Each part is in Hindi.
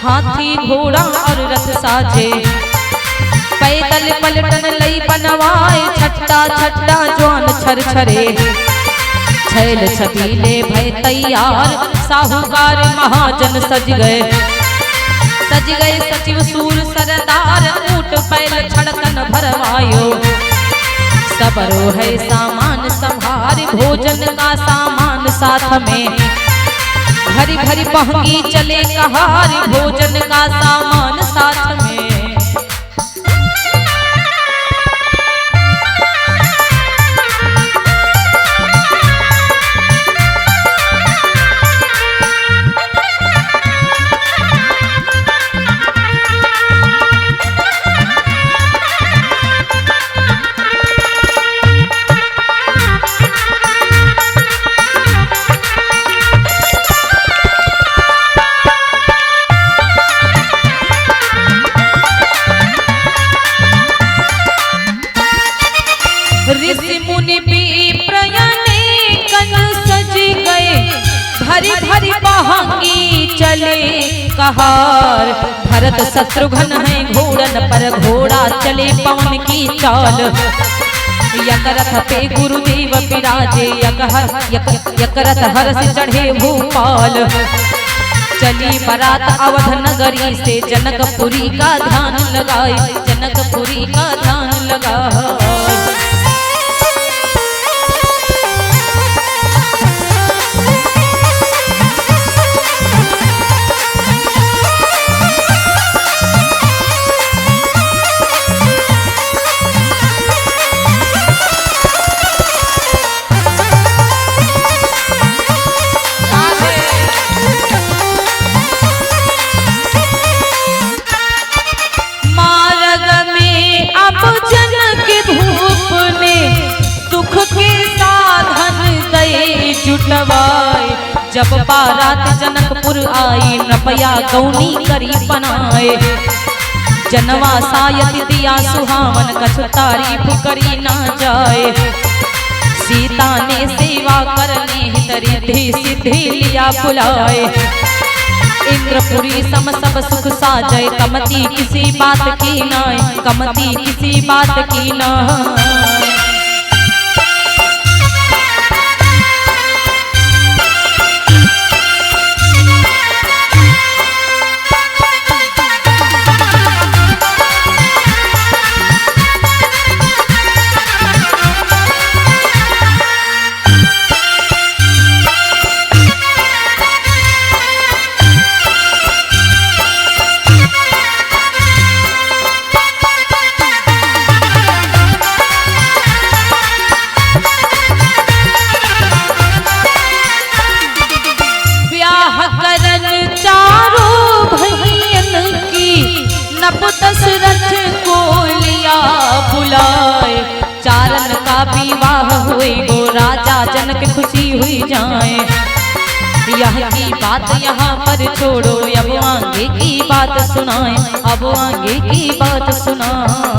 हाथी घोड़ा और रथ साजे, पैदल पलटन लई बनवाए, छट्टा छट्टा जवान छर छरे, छैल छबीले भय तैयार, साहूकार महाजन सज गए, सचिव सूर सरदार, ऊंट पैल छड़कन भरवायो, सबरो है सामान संभार, भोजन का सामान साथ में, भरी भरी पहंगी चले कहार, भोजन का सामान साथ में। ऋषि मुनि प्रयाणिकन सज गए, भरी भरी पहंगी चले कहार, भरत शत्रुघ्न है घोड़न पर घोड़ा चले पवन की चाल, यक रथ पे गुरुदेव विराजे, यक रथ हर्ष चढ़े भूपाल, चली बारात अवध नगरी से, जनकपुरी का ध्यान लगाए, जनकपुरी का ध्यान लगाए। जब बारात जनकपुर आई, नपया गौनी करी बनाए, जनवा सायत दिया सुहावन, कछु तारीफ करी ना जाए, सीता ने सेवा करने हितरिधि सिद्धि लिया बुलाए, इंद्रपुरी सम सब सुख साजय, कमती किसी बात की नाय, कमती किसी बात की नाय। दशरथ को लिया बुलाए, चारण का विवाह हुए, वो राजा जनक खुशी हुई जाए, यह की बात यहाँ पर छोड़ो, अब आगे की बात सुनाए, अब आगे की बात सुनाए।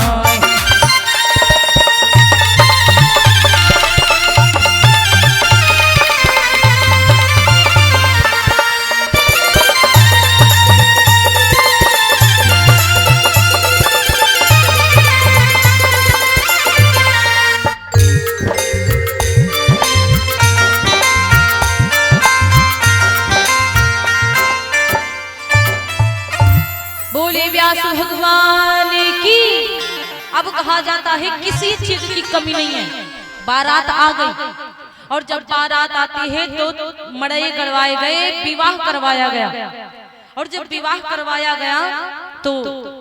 भगवान की। अब कहा जाता है किसी चीज की कमी नहीं है। बारात आ गई और जब बारात आती है तो मड़ई गड़वाए गए, विवाह करवाया गया, और जब विवाह करवाया गया तो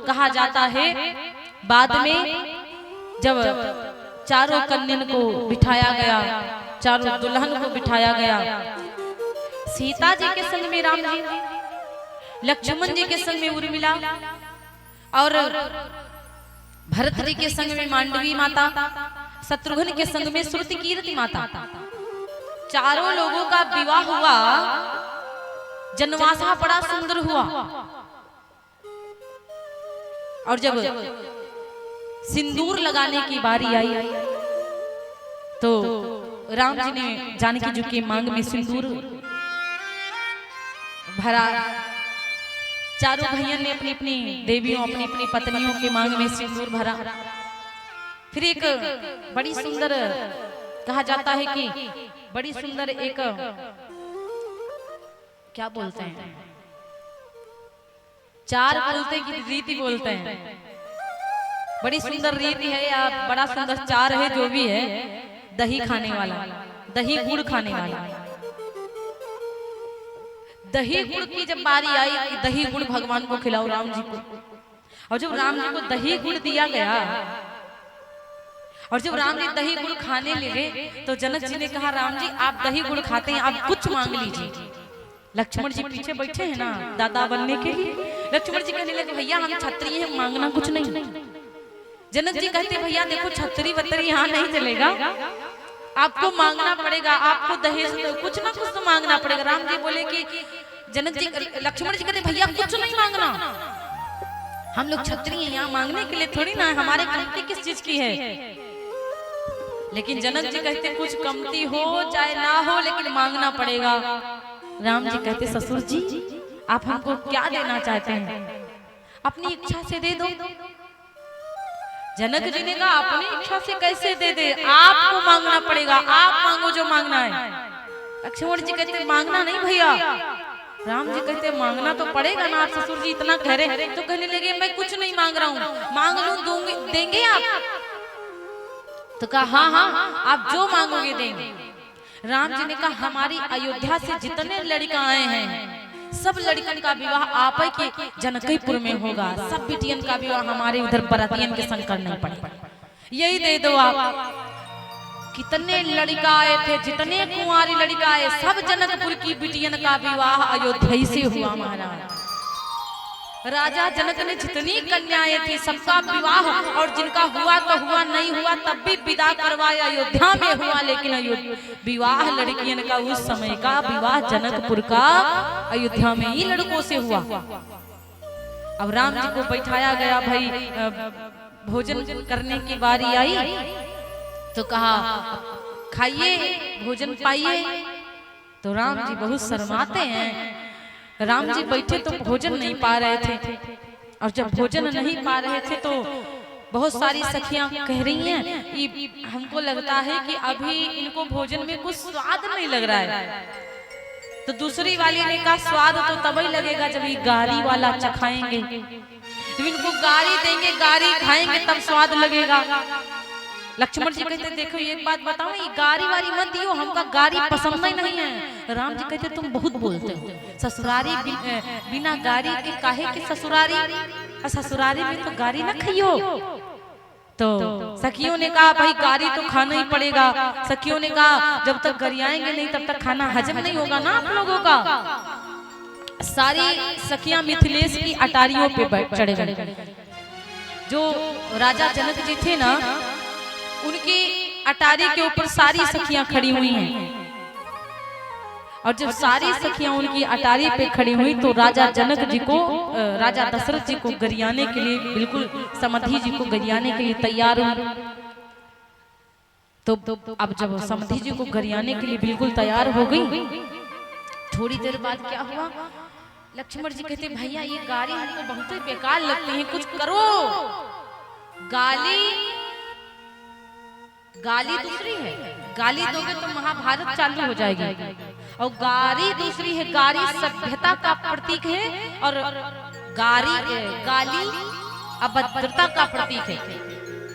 कहा जाता है बाद में जब चारों कन्यन को बिठाया गया, चारों दुल्हन को बिठाया गया, सीता जी के संग में राम जी, लक्ष्मण जी के संग में उर्मिला और भरत जी के संग में मांडवी माता, शत्रुघ्न के संग में श्रुति कीर्ति माता, चारों लोगों का विवाह हुआ। जनवासा बड़ा सुंदर हुआ और जब सिंदूर लगाने की बारी आई तो राम जी ने जानकी जी की मांग में सिंदूर भरा, चारों भैया ने अपनी अपनी देवियों अपनी अपनी पत्नियों के मांग में सिंदूर भरा। फिर एक बड़ी सुंदर कहा जाता है कि बड़ी सुंदर एक क्या बोलते हैं, चार बोलते हैं कि रीति बोलते हैं, बड़ी सुंदर रीति है या बड़ा सुंदर चार है जो भी है, दही खाने वाला, दही गुड़ खाने वाला। दही गुड़ की जब बारी आई कि दही गुड़ भगवान को खिलाओ राम जी को, और जब राम जी को दही गुड़ दिया गया और जब राम जी दही गुड़ खाने लगे तो जनक जी ने कहा राम जी आप दही गुड़ खाते हैं, आप कुछ मांग लीजिए। लक्ष्मण जी पीछे बैठे हैं ना दादा बनने के लिए। लक्ष्मण जी कहने लगे भैया हम क्षत्रिय हैं, मांगना कुछ नहीं। जनक जी कहते भैया देखो छतरी वतरी यहाँ नहीं चलेगा, आपको मांगना पड़ेगा, आपको दहेज कुछ ना कुछ तो मांगना पड़ेगा। राम जी बोले कि जनक जी लक्ष्मण जी कहते भैया कुछ नहीं मांगना, हम लोग क्षत्रिय हैं, यहाँ मांगने के लिए थोड़ी ना, हमारे कमती किस चीज की है। लेकिन जनक जी कहते कुछ कमती हो चाहे ना हो लेकिन मांगना पड़ेगा। राम जी कहते ससुर जी आप हमको क्या देना चाहते हैं, अपनी इच्छा से दे दो। जनक जी ने कहा अपनी इच्छा से कैसे दे दे, आपको मांगना पड़ेगा, आप मांगो जो मांगना है। लक्ष्मण जी कहते मांगना नहीं भैया। राम जी कहते मांगना तो पड़ेगा ना, आप ससुर जी इतना कह रहे। तो कहने लगे मैं कुछ नहीं मांग रहा हूँ, मांग लूं देंगे आप? तो कहा हाँ हाँ आप जो मांगोगे देंगे। राम जी ने कहा हमारी अयोध्या से जितने लड़का आए हैं सब लड़कन का विवाह आप के जनकपुर में होगा, सब बिटियन का विवाह हमारे उधर बरातियन के संग करना पड़ेगा, यही दे दो आप। कितने लड़का आए थे, जितने कुंवारी लड़का आए सब जनकपुर की बिटियन का विवाह अयोध्या से हुआ महाराज। राजा जनक ने जितनी कन्याएं थी सबका विवाह, और जिनका हुआ तो हुआ, नहीं हुआ तब भी विदा करवाया, अयोध्या में हुआ। लेकिन विवाह लड़कियन का उस समय का विवाह जनकपुर का अयोध्या में ही लड़कों से हुआ। अब राम जी को बैठाया गया, भाई भोजन करने की बारी आई तो कहा खाइए भोजन पाइए। तो राम जी बहुत शर्माते हैं। राम जी बैठे तो भोजन नहीं पा रहे थे, और जब भोजन नहीं पा रहे थे तो बहुत सारी सखियां कह रही हैं कि हमको लगता है कि अभी इनको भोजन में कुछ स्वाद नहीं लग रहा है। तो दूसरी वाली ने कहा स्वाद तो तभी लगेगा जब ये गारी वाला चखाएंगे, जब इनको गारी देंगे, गारी खाएंगे तब स्वाद लगेगा। लक्ष्मण जी कहते देखो एक बात बताओ, ये गारी वारी मत दियो, हमका गारी पसंद ही नहीं है। राम जी कहते तुम बहुत बोलते हो, ससुरारी बिना गारी के काहे के ससुरारी, और ससुरारी में तो गारी न खाइयो। तो सखियों ने कहा भाई गारी तो खाना ही पड़ेगा। सखियों ने कहा जब तक गरियाएंगे नहीं तब तक खाना हजम नहीं होगा ना आप लोगों का। सारी सखियां मिथिलेश की अटारियों पे चढ़े गए। जो राजा जनक जी थे ना उनकी अटारी के ऊपर सारी सखियां खड़ी हुई हैं, और जब सारी सखियां उनकी अटारी पे खड़ी हुई तो राजा जनक जी को, राजा दशरथ जी को गरियाने के लिए, बिल्कुल समधी जी को गरियाने के लिए तैयार हुई। तो अब जब समधी जी को गरियाने के लिए बिल्कुल तैयार हो गई, थोड़ी देर बाद क्या हुआ, लक्ष्मण जी कहते भैया ये गाली हमको बहुत ही बेकार लगती है, कुछ करो। गाली दूसरी है, गाली दोगे तो महाभारत चालू हो जाएगी, और गाली दूसरी है। गाली सभ्यता का प्रतीक है और गाली अभद्रता का प्रतीक है।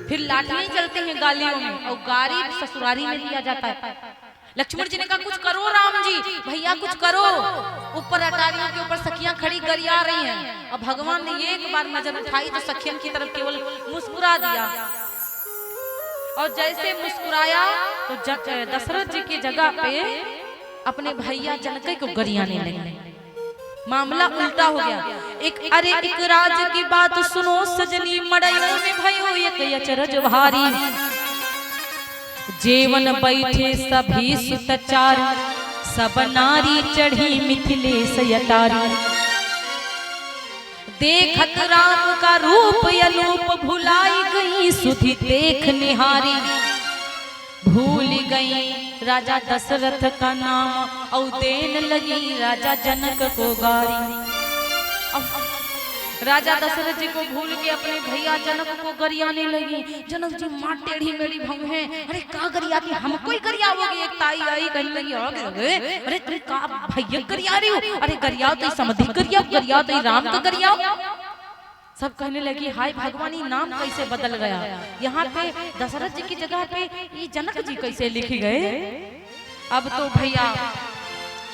फिर लाठियां चलते हैं गालियों में, और गाली ससुरारी में दिया जाता है। लक्ष्मण जी ने कहा कुछ करो राम जी, भैया कुछ करो। ऊपर अटारियों के ऊपर सखियां खड़ी गरिया रही हैं, और भगवान ने एक बार नजर उठाई तो सखियन की तरफ केवल मुस्कुरा दिया, और जैसे मुस्कुराया तो दशरथ जी की जगह पे अपने भैया जनक को गरियाने लगे। मामला उल्टा हो गया। अरे एक राज की बात सुनो सजनी, मड़इयों में भयो एक अचरज भारी। जेवन बैठे सभी सुतचार, सब नारी चढ़ी मिथिलेश अटारी। देखत राम का रूप अलूप, भुलाई गई सुधि देख निहारी। भूल गई राजा दशरथ का नाम, और देन लगी राजा जनक को गारी। राजा दशरथ जी को भूल के अपने भैया जनक को गरियाने लगी। जनक जी माँ टेढ़ी मेढ़ी भंग है, अरे का गरियाती, हमको ही गरियाओगे। एक ताई आई कहने लगी अरे तुम का भैया गरिया रही हो, अरे गरियाओ तो समधि गरियाओ, गरियाओ तो राम का गरियाओ। सब कहने लगी हाय भगवान ये नाम कैसे बदल गया, यहाँ पे दशरथ जी की जगह पे ये जनक जी कैसे लिखे गए। अब तो भैया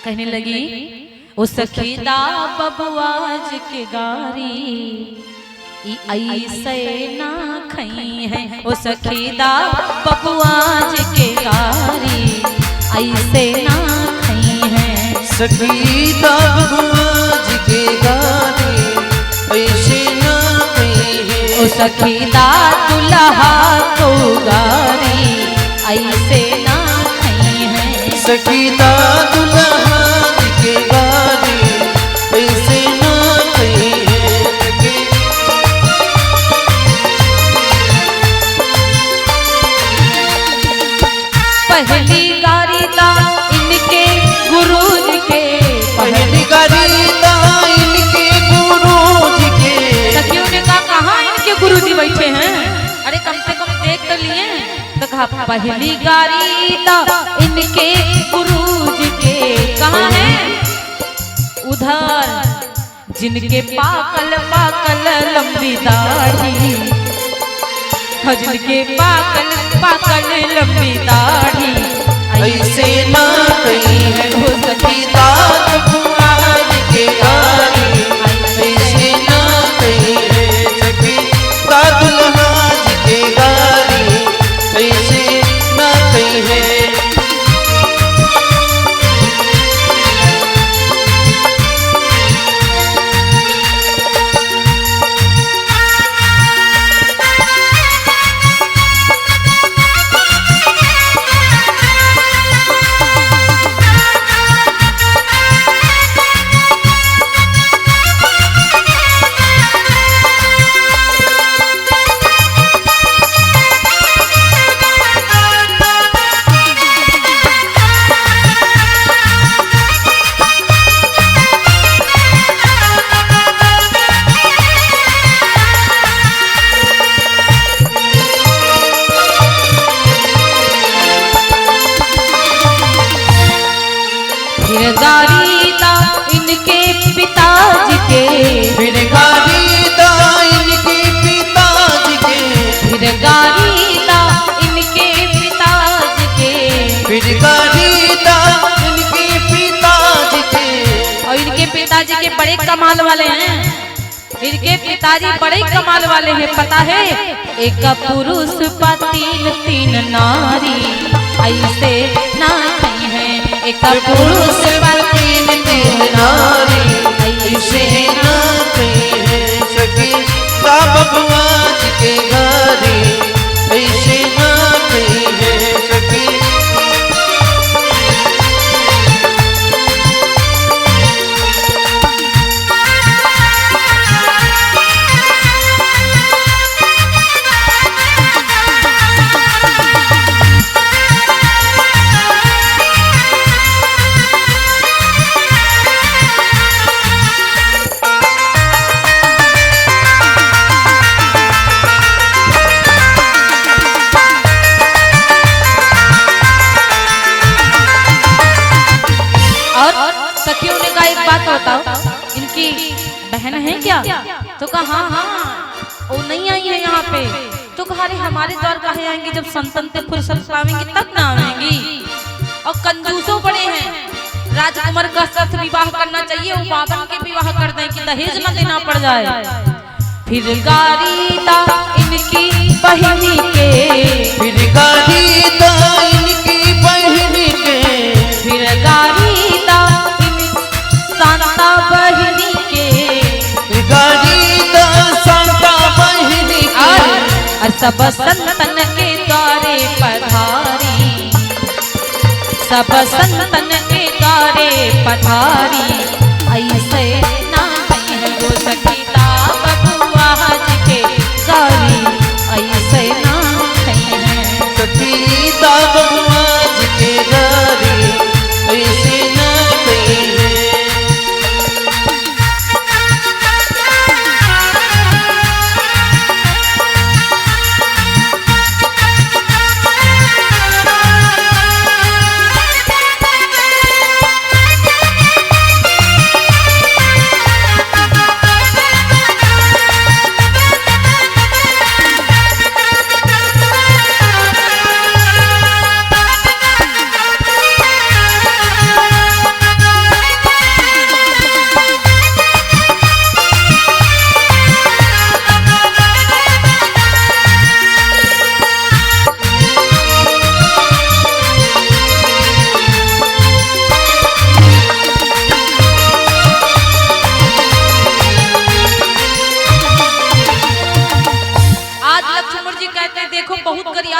कहने लगी ओ सखीदा बबुआज के गारी ऐसे ना खई है, ओ सखीदा बबुआज के गारी ऐसे ना खई है। सखीदा बबुआज के गारी ऐसे ना खई है। ओ सखीदा दुल्हा को गारी ऐसे ना खई है। सखीदा दुल्हा के गारी ऐसे ना खई है। पहली गारी दा इनके गुरुजी के, पहली गारी दा इनके गुरुजी के। सखियों ने कहा कहाँ इनके गुरुजी बैठे हैं, अरे कम से कम देख तो लिए। तो कहा पहली गारी दा इनके गुरुजी के, कहाँ है उधर जिनके पाकल पाकल लंबी दाढ़ी, जिनके पाकल पाकल लंबी दाढ़ी ऐसे ना कही है। हो सखीदा बबुआज के गारी ऐसे ना कही है। सखीदा दुल्हाज के गारी ऐसे ना कही है। फिर गारी दा इनके पिताजी के, फिर गारी दा इनके पिताजी के। फिर गारी दा इनके पिताजी के, फिर गारी दा इनके पिताजी के। और इनके पिताजी के बड़े कमाल वाले हैं। इनके पिताजी बड़े कमाल वाले हैं, पता है एक पुरुष पर तीन तीन नारी ऐसे ना खई है। एक पुरुष पर तीन तीन नारी ऐसे ना कही है। सखीदा बबुआज के गारी ऐसे ना कही है। सखी सखियों ने कहा एक बात बताओ इनकी बहन है क्या। तो कहा हाँ वो नहीं आई है यहाँ पे। तो कहा अरे हमारे द्वार कहे आएंगी, जब संतनते फुर्सत पावेंगी तब ना आएंगी। और कंजूसों बड़े हैं, राजकुमार का साथ विवाह करना चाहिए, वो बावन के विवाह कर दें कि दहेज न देना पड़ जाए। फिर गारी दा इनकी बहनी के, फिर गारी दा इनकी बहनी के। फिर गारी दा शांता बहनी के, गारी दा शांता बहनी के। और सब संतन के द्वारे पधारी, सब संतन के द्वारे पधारी ऐसे ना है। वो सखीदा बबुआज के गारी ऐसे ना है। सखीदा बबुआज के गारी ऐसे ना कही है।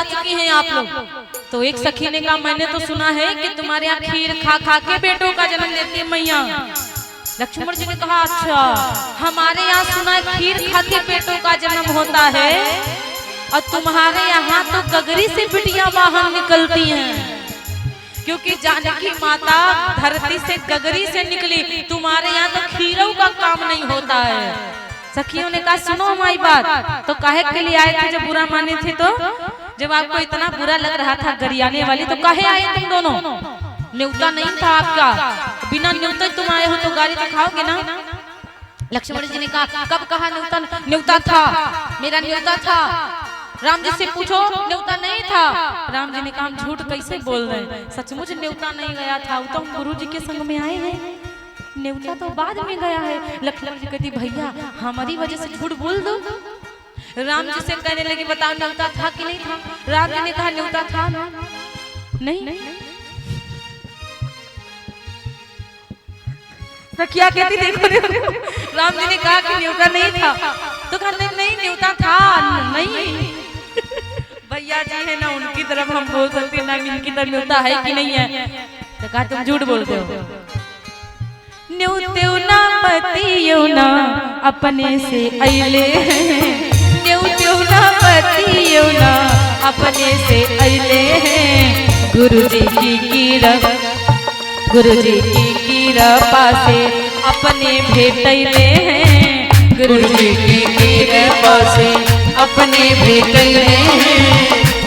आ चुकी हैं आप लोग। तो एक सखी ने कहा मैंने तो सुना है कि तुम्हारे यहाँ खीर खा खा के बेटों का जन्म देती है मैया। लक्ष्मण जी ने कहा अच्छा, हमारे यहाँ सुना है खीर खा के बेटों का जन्म होता है, और तुम्हारे यहाँ तो गगरी से बिटिया बाहर निकलती हैं, क्योंकि जानकी माता धरती से गगरी से निकली, तुम्हारे यहाँ तो खीरों का काम नहीं होता है। सखियों ने कहा सुनो हमारी बात, तो काहे के लिए आए थे जब बुरा माने थे? तो जब आपको इतना बुरा लग रहा था गरियाने वाली, तो काहे आए तुम दोनों? न्योता नहीं था आपका, बिना न्योता तुम आए हो तो गाली तो खाओगे ना। लक्ष्मण जी ने कहा कब कहा न्योता? न्योता था, मेरा न्योता था। राम जी से पूछो, न्योता नहीं था। राम जी ने कहा हम झूठ कैसे बोल रहे हैं, सचमुच न्योता नहीं गया था, वो तो हम गुरु जी के संग में आए हैं, न्योता तो बाद में गया है। लक्ष्मण जी कहती भैया हमारी वजह से झूठ बोल दो। राम जी से कहने लगी बताओ न्योता था कि नहीं था? राम जी ने कहा न्योता था नहीं। क्या कहती देखो, राम जी ने कहा कि न्योता नहीं था, तो कहा नहीं न्योता था नहीं। भैया जी है ना, उनकी तरफ हम बोल सकते हैं ना, इनकी तरफ न्योता है कि नहीं है? तो कहा तुम झूठ बोलते हो। न्योत्यो ना पतियो ना अपने से अइले, न्योत्यो ना पतियो ना अपने से अइले, गुरुजी की कृपा से अपने भेटैले हैं, गुरुजी की कृपा से अपने भेटैले हैं,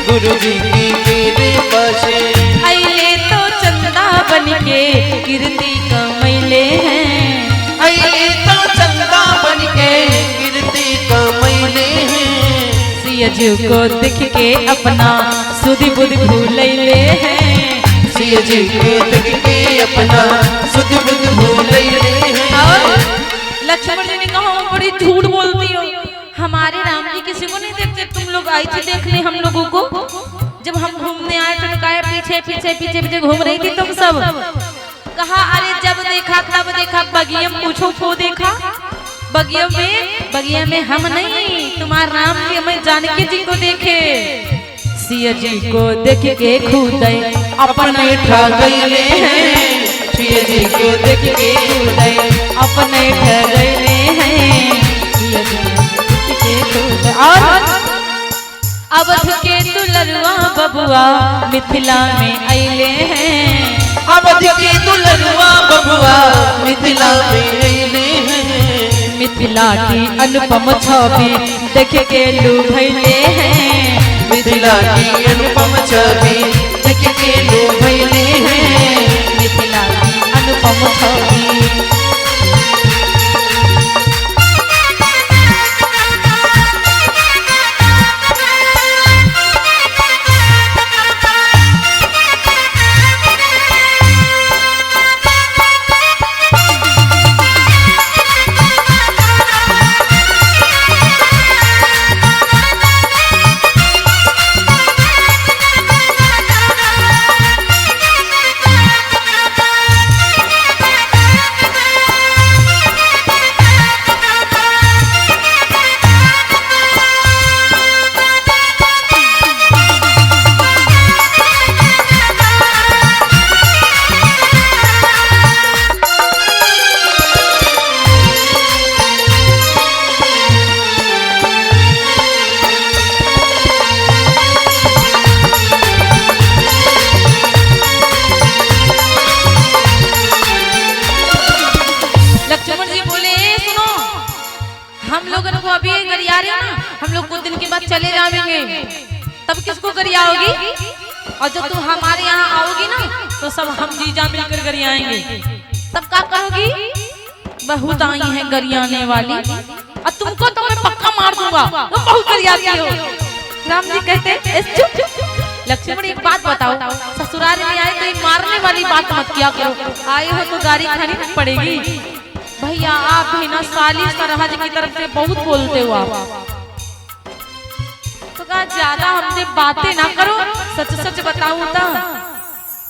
गुरुजी की कृपा से। अइले तो चंदा बनके कीर्ति कमैले हैं, अइले तो चंदा बनके कीर्ति कमैले हैं, सियजू को दिख के अपना सुधि बुद्धि भूलैले हैं, सियजू को दिख के अपना सुधि बुद्धि भूलैले हैं। और लक्ष्मण जी ने कहा बड़ी झूठ बोलती हो, हमारे राम जी किसी को नहीं देखते, तुम लोग आई थी देखने हम लोगों को, जब हम घूमने आए तो कहा पीछे पीछे पीछे पीछे घूम रही थी तुम सब। कहा अरे जब देखा तब देखा, बगिया पूछो को देखा? बगिया में हम नहीं, तुम्हारे राम जी हमें जानकी जी को देखे, सिया जी को देख के खुदे अपने ठगैले हैं, सिया जी को देख के खुदे अपने ठगैले हैं, सिया जी को देख के खुदे। और अवध के दुलरुआ बबुआ मिथिला में अइले हैं, अवध के दुलरुआ बबुआ मिथिला में अइले हैं, मिथिला की अनुपम छवि देख के लुभैले हैं, मिथिला की अनुपम छवि देख के लुभैले हैं, मिथिला की अनुपम छवि। हम लोग कुछ दिन के बाद चले जाएंगे, तब किसको गरियाओगी? और जब तुम हमारे यहाँ आओगी ना तो सब हम जीजा मिलकर गरियाएंगे, तब क्या कहोगी? बहुत आई हैं गरियाने वाली, और तुमको तो मैं पक्का मार दूंगा, तुम बहुत गरियाती हो। राम जी कहते लक्ष्मण एक बात बताओ, ससुराल में आए तो ये मारने वाली बात मत किया करो, आए हो तो गाड़ी खानी पड़ेगी। भैया आप भी ना साली सरहज की तरफ से बहुत बोलते हो आप, तो कहा ज्यादा हमसे बातें ना करो, सच सच बताऊं तो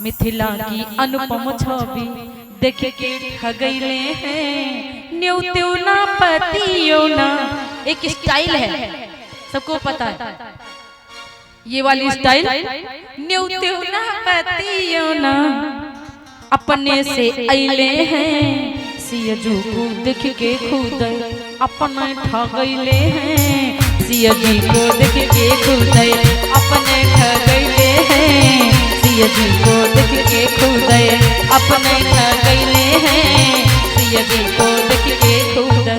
मिथिला की अनुपम छवि देख के ठगैले हैं, न्योत्यो ना पतियो ना, एक स्टाइल है सबको पता है। ये वाली स्टाइल न्यूते ना पतियो ना अपने से अइले हैं सियजू को देख के खुद अपने ठगैले हैं सियजी को देख के खुद अपने ठगैले हैं सियजी को देख के खुद अपने ठगैले हैं सियजी को देख के खुद।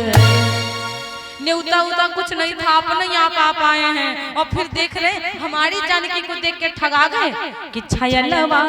न्योता उता कुछ नहीं था, अपने यहाँ पा पाए हैं और फिर देख रहे हमारी जानकी को देख के ठगा गए कि छाया लवा